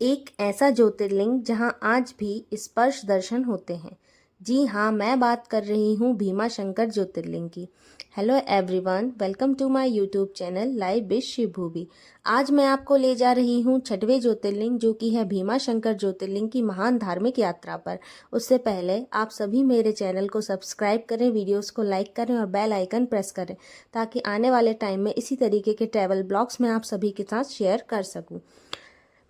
एक ऐसा ज्योतिर्लिंग जहां आज भी स्पर्श दर्शन होते हैं। जी हाँ, मैं बात कर रही हूँ भीमा शंकर ज्योतिर्लिंग की। Hello everyone, welcome to my YouTube channel live with Shiv Bhubi. आज मैं आपको ले जा रही हूँ छठवें ज्योतिर्लिंग जो कि है भीमा शंकर ज्योतिर्लिंग की महान धार्मिक यात्रा पर। उससे पहले आप सभी मेरे चैनल को सब्सक्राइब करें, वीडियोस को लाइक करें और बेल आइकन प्रेस करें ताकि आने वाले टाइम में इसी तरीके के ट्रैवल ब्लॉग्स मैं आप सभी के साथ शेयर कर सकूँ।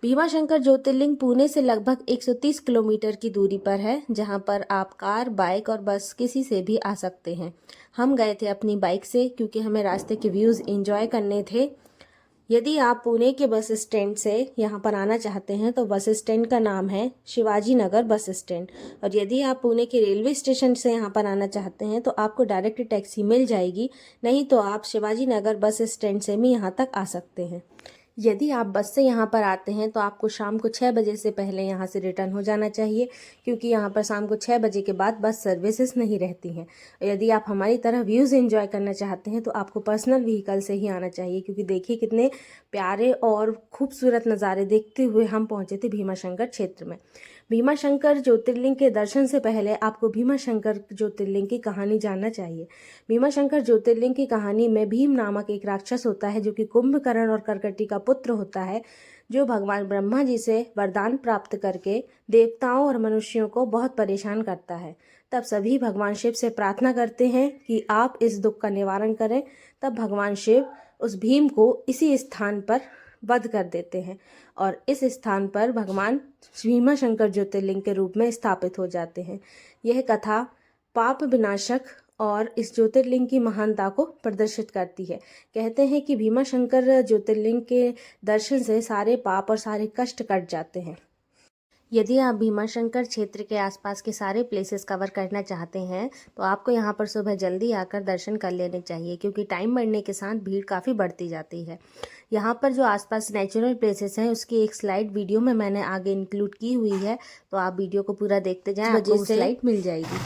भीमा शंकर ज्योतिर्लिंग पुणे से लगभग 130 किलोमीटर की दूरी पर है, जहां पर आप कार, बाइक और बस किसी से भी आ सकते हैं। हम गए थे अपनी बाइक से क्योंकि हमें रास्ते के व्यूज़ एंजॉय करने थे। यदि आप पुणे के बस स्टैंड से यहाँ पर आना चाहते हैं तो बस स्टैंड का नाम है शिवाजी नगर बस स्टैंड। और यदि आप पुणे के रेलवे स्टेशन से यहाँ पर आना चाहते हैं तो आपको डायरेक्ट टैक्सी मिल जाएगी, नहीं तो आप शिवाजी नगर बस स्टैंड से भी यहाँ तक आ सकते हैं। यदि आप बस से यहाँ पर आते हैं तो आपको शाम को 6 बजे से पहले यहाँ से रिटर्न हो जाना चाहिए, क्योंकि यहाँ पर शाम को 6 बजे के बाद बस सर्विसेज नहीं रहती हैं। यदि आप हमारी तरह व्यूज़ एंजॉय करना चाहते हैं तो आपको पर्सनल व्हीकल से ही आना चाहिए, क्योंकि देखिए कितने प्यारे और खूबसूरत नज़ारे देखते हुए हम पहुँचे थे भीमा शंकर क्षेत्र में। भीमा शंकर ज्योतिर्लिंग के दर्शन से पहले आपको भीमा शंकर ज्योतिर्लिंग की कहानी जानना चाहिए। भीमा शंकर ज्योतिर्लिंग की कहानी में भीम नामक एक राक्षस होता है जो कि कुंभकर्ण और करकटी का पुत्र होता है, जो भगवान ब्रह्मा जी से वरदान प्राप्त करके देवताओं और मनुष्यों को बहुत परेशान करता है। तब सभी भगवान शिव से प्रार्थना करते हैं कि आप इस दुख का निवारण करें। तब भगवान शिव उस भीम को इसी स्थान पर वध कर देते हैं और इस स्थान पर भगवान भीमा शंकर ज्योतिर्लिंग के रूप में स्थापित हो जाते हैं। यह कथा पाप विनाशक और इस ज्योतिर्लिंग की महानता को प्रदर्शित करती है। कहते हैं कि भीमा शंकर ज्योतिर्लिंग के दर्शन से सारे पाप और सारे कष्ट कट जाते हैं। यदि आप भीमा शंकर क्षेत्र के आसपास के सारे प्लेसेस कवर करना चाहते हैं तो आपको यहाँ पर सुबह जल्दी आकर दर्शन कर लेने चाहिए, क्योंकि टाइम बढ़ने के साथ भीड़ काफ़ी बढ़ती जाती है। यहाँ पर जो आसपास नेचुरल प्लेसेस हैं उसकी एक स्लाइड वीडियो में मैंने आगे इंक्लूड की हुई है, तो आप वीडियो को पूरा देखते जाएं, आपको वो स्लाइड मिल जाएगी।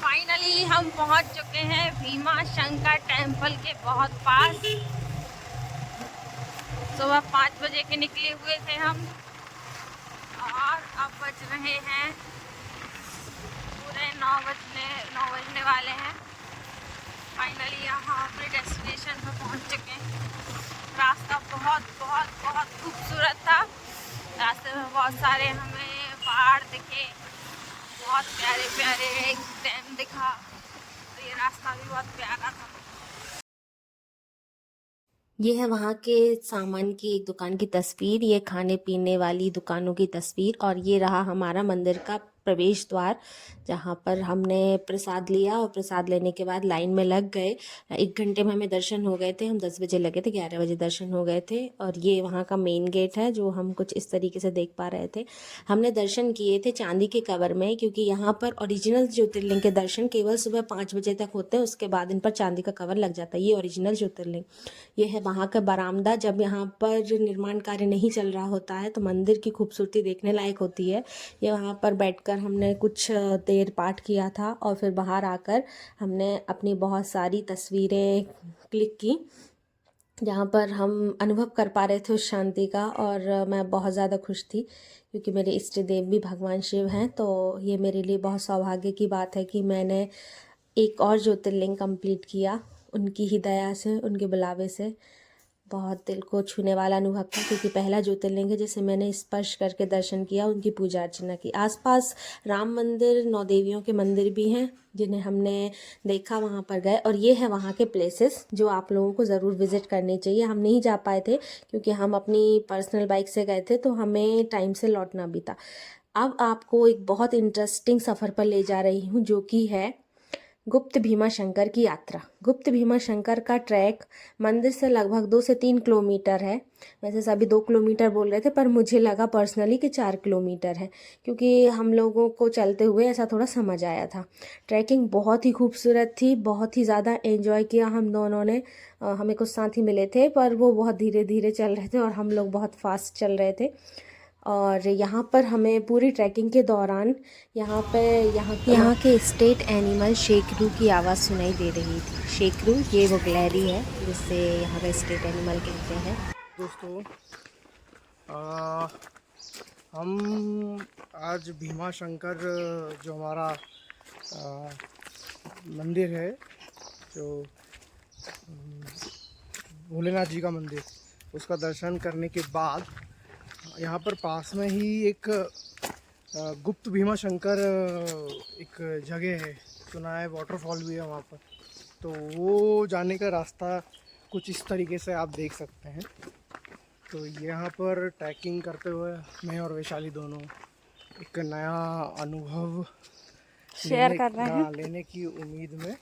फाइनली हम पहुंच चुके हैं भीमा शंकर टेम्पल के बहुत पास। सुबह 5 बजे के निकले हुए थे हम और अब बज रहे हैं पूरे 9 बजने वाले हैं। फाइनली यहाँ अपने डेस्टिनेशन पर पहुंच चुके हैं। रास्ता बहुत बहुत बहुत खूबसूरत था। रास्ते में बहुत सारे हमें पहाड़ दिखे, बहुत प्यारे प्यारे एक डैम दिखा, तो ये रास्ता भी बहुत प्यारा था। ये है वहाँ के सामान की एक दुकान की तस्वीर, ये खाने पीने वाली दुकानों की तस्वीर, और ये रहा हमारा मंदिर का प्रवेश द्वार, जहाँ पर हमने प्रसाद लिया और प्रसाद लेने के बाद लाइन में लग गए। 1 घंटे में हमें दर्शन हो गए थे। हम 10 बजे लगे थे, 11 बजे दर्शन हो गए थे। और ये वहाँ का मेन गेट है जो हम कुछ इस तरीके से देख पा रहे थे। हमने दर्शन किए थे चांदी के कवर में, क्योंकि यहाँ पर ओरिजिनल ज्योतिर्लिंग के दर्शन केवल सुबह 5 बजे तक होते हैं, उसके बाद इन पर चांदी का कवर लग जाता है। ये ओरिजिनल ज्योतिर्लिंग। ये है वहाँ का बरामदा। जब यहाँ पर निर्माण कार्य नहीं चल रहा होता है तो मंदिर की खूबसूरती देखने लायक होती है। ये वहाँ पर बैठकर हमने कुछ देर पाठ किया था और फिर बाहर आकर हमने अपनी बहुत सारी तस्वीरें क्लिक की, जहाँ पर हम अनुभव कर पा रहे थे उस शांति का। और मैं बहुत ज़्यादा खुश थी, क्योंकि मेरे इष्ट देव भी भगवान शिव हैं। तो ये मेरे लिए बहुत सौभाग्य की बात है कि मैंने एक और ज्योतिर्लिंग कंप्लीट किया उनकी ही दया से, उनके बुलावे से। बहुत दिल को छूने वाला अनुभव था, क्योंकि पहला ज्योतिर्लिंग है जिसे मैंने स्पर्श करके दर्शन किया, उनकी पूजा अर्चना की। आसपास राम मंदिर, 9 देवियों के मंदिर भी हैं जिन्हें हमने देखा, वहाँ पर गए। और ये है वहाँ के प्लेसेस जो आप लोगों को ज़रूर विज़िट करने चाहिए। हम नहीं जा पाए थे क्योंकि हम अपनी पर्सनल बाइक से गए थे, तो हमें टाइम से लौटना भी था। अब आपको एक बहुत इंटरेस्टिंग सफ़र पर ले जा रही हूँ, जो कि है गुप्त भीमा शंकर की यात्रा। गुप्त भीमा शंकर का ट्रैक मंदिर से लगभग 2 से 3 किलोमीटर है। वैसे सभी 2 किलोमीटर बोल रहे थे, पर मुझे लगा पर्सनली कि 4 किलोमीटर है, क्योंकि हम लोगों को चलते हुए ऐसा थोड़ा समझ आया था। ट्रैकिंग बहुत ही खूबसूरत थी, बहुत ही ज़्यादा एंजॉय किया हम दोनों ने। हमें कुछ साथी मिले थे पर वो बहुत धीरे धीरे चल रहे थे और हम लोग बहुत फास्ट चल रहे थे। और यहाँ पर हमें पूरी ट्रैकिंग के दौरान यहाँ के स्टेट एनिमल शेकरू की आवाज़ सुनाई दे रही थी। शेकरू ये वो गिलहरी है जिससे यहाँ का स्टेट एनिमल कहते हैं। दोस्तों हम आज भीमा शंकर जो हमारा मंदिर है, जो भोलेनाथ जी का मंदिर, उसका दर्शन करने के बाद यहाँ पर पास में ही एक गुप्त भीमा शंकर एक जगह है, सुना है वाटरफॉल भी है वहाँ पर। तो वो जाने का रास्ता कुछ इस तरीके से आप देख सकते हैं। तो यहाँ पर ट्रैकिंग करते हुए मैं और वैशाली दोनों एक नया अनुभव शेयर कर रहे हैं। लेने की उम्मीद में,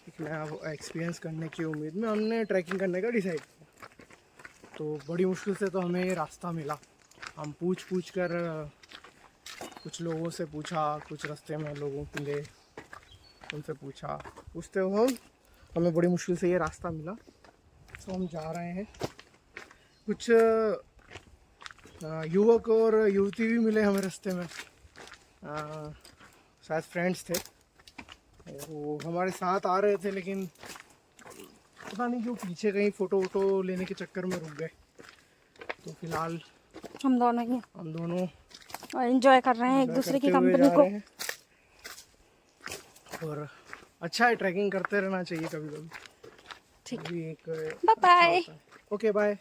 एक नया एक्सपीरियंस करने की उम्मीद में हमने ट्रैकिंग करने का डिसाइड किया। तो बड़ी मुश्किल से तो हमें ये रास्ता मिला। हम पूछ कर कुछ लोगों से पूछा, कुछ रास्ते में लोगों के लिए उनसे पूछते हुए हमें बड़ी मुश्किल से ये रास्ता मिला। तो हम जा रहे हैं। कुछ युवक और युवती भी मिले हमें रास्ते में, शायद फ्रेंड्स थे। वो हमारे साथ आ रहे थे, लेकिन पता नहीं क्यों पीछे कहीं फ़ोटो लेने के चक्कर में रुक गए। तो फिलहाल हम दोनों और एंजॉय कर रहे हैं एक दूसरे की कंपनी को। और अच्छा है, ट्रैकिंग करते रहना चाहिए कभी कभी। ठीक, bye bye. Okay bye.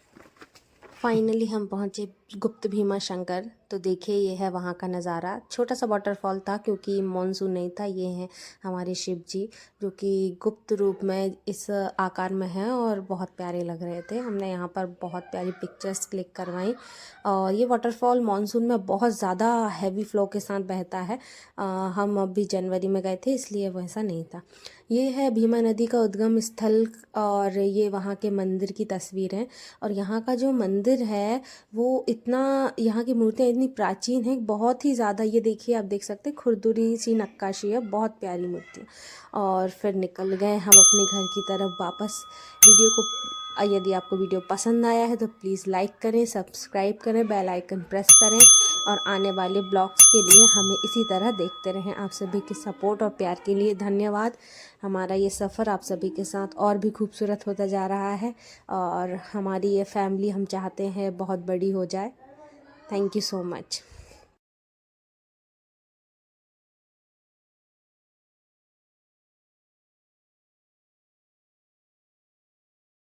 Finally हम पहुँचे गुप्त भीमा शंकर। तो देखिए ये है वहाँ का नज़ारा। छोटा सा वाटरफॉल था क्योंकि मॉनसून नहीं था। ये हैं हमारे शिव जी जो कि गुप्त रूप में इस आकार में हैं और बहुत प्यारे लग रहे थे। हमने यहाँ पर बहुत प्यारी पिक्चर्स क्लिक करवाई। और ये वाटरफॉल मॉनसून में बहुत ज़्यादा हैवी फ्लो के साथ बहता है। हम अभी जनवरी में गए थे इसलिए वैसा नहीं था। ये है भीमा नदी का उद्गम स्थल और ये वहाँ के मंदिर की तस्वीर है। और यहाँ का जो मंदिर है वो यहाँ की मूर्तियाँ इतनी प्राचीन है, बहुत ही ज़्यादा। ये देखिए, आप देख सकते हैं खुरदुरी सी नक्काशी है, बहुत प्यारी मूर्ति। और फिर निकल गए हम अपने घर की तरफ वापस। यदि आपको वीडियो पसंद आया है तो प्लीज़ लाइक करें, सब्सक्राइब करें, बेल आइकन प्रेस करें और आने वाले ब्लॉग्स के लिए हमें इसी तरह देखते रहें। आप सभी के सपोर्ट और प्यार के लिए धन्यवाद। हमारा ये सफ़र आप सभी के साथ और भी खूबसूरत होता जा रहा है और हमारी ये फैमिली हम चाहते हैं बहुत बड़ी हो जाए। Thank you so much.